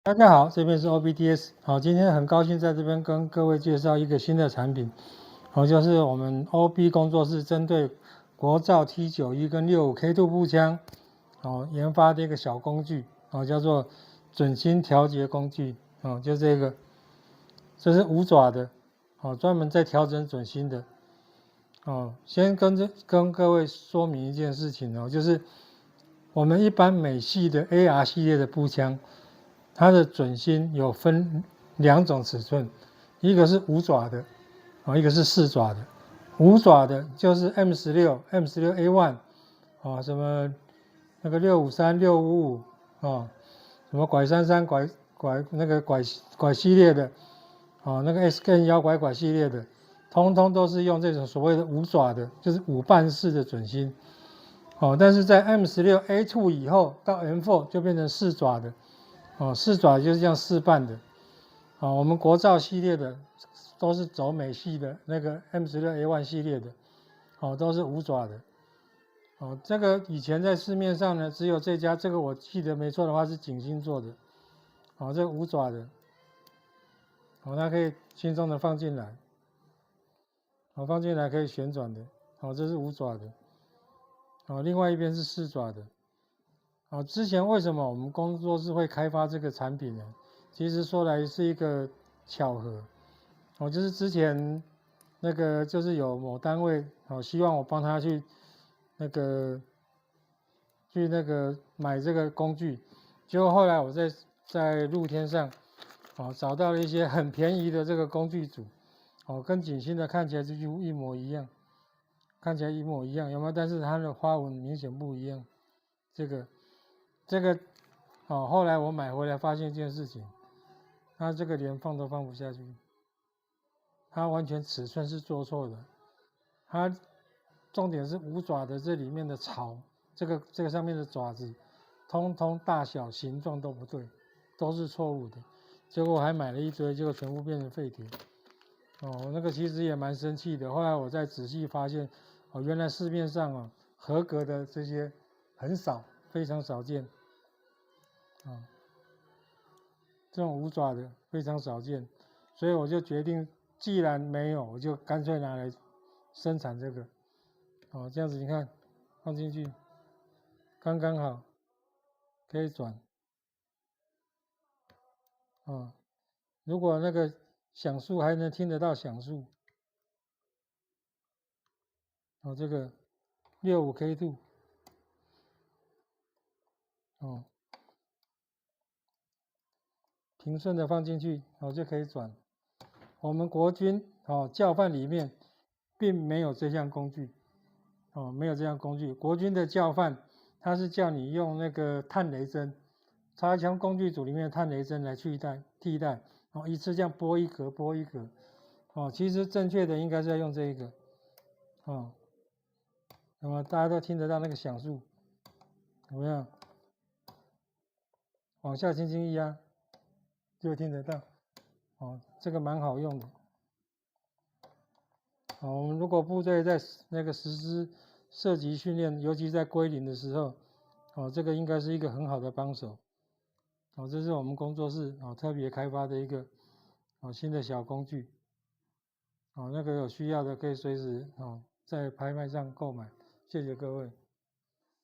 大家好，这边是 OBDS。好，今天很高兴在这边跟各位介绍一个新的产品，就是我们 OB 工作室针对国造 T91跟65K2步枪，研发的一个小工具，叫做准心调节工具，就这个，这是5爪的，专门在调整准心的，先跟各位说明一件事情就是我们一般美系的 AR 系列的步枪。它的准心有分2种尺寸，一个是5爪的，一个是4爪的。5爪的就是 M16、M16A1，什么那个653、655，什么拐33、拐系列的，那个 SKN 摇拐系列的，通通都是用这种所谓的5爪的，就是5瓣式的准心。但是在 M16A2 以后到 M4 就变成4爪的。4爪就是这样4瓣的，我们国造系列的都是走美系的那个 M16A1 系列的，都是5爪的，这个以前在市面上呢只有这家，这个我记得没错的话是景星做的，这5爪的，它可以轻松的放进来，放进来可以旋转的，这是5爪的，另外一边是4爪的。之前为什么我们工作室会开发这个产品呢？其实说来是一个巧合，就是之前那个就是有某单位希望我帮他去那个买这个工具，结果后来我在露天上找到了一些很便宜的这个工具组，跟景星的看起来就一模一样，看起来一模一样，有没有？但是它的花纹明显不一样，这个后来我买回来发现一件事情，它这个连放都放不下去，它完全尺寸是做错的，它重点是5爪的这里面的槽，这个上面的爪子，通通大小形状都不对，都是错误的，结果我还买了一堆，结果全部变成废铁，那个其实也蛮生气的。后来我再仔细发现，原来市面上合格的这些很少，非常少见。这种5爪的非常少见，所以我就决定，既然没有，我就干脆拿来生产这个，这样子你看，放进去，刚刚好，可以转，如果那个响数还能听得到响数，这个65K2，平顺的放进去，就可以转。我们国军教范里面并没有这项工具，没有这项工具。国军的教范，它是叫你用那个探雷针，插枪工具组里面的探雷针来替代，一次这样拨一格，拨一格，其实正确的应该是要用这一个，那么大家都听得到那个响数，怎么样？往下轻轻一压，就听得到，这个蛮好用的。我们如果部队在那个实施射击训练，尤其在归零的时候，这个应该是一个很好的帮手。这是我们工作室特别开发的一个新的小工具。那个有需要的可以随时在拍卖上购买。谢谢各位。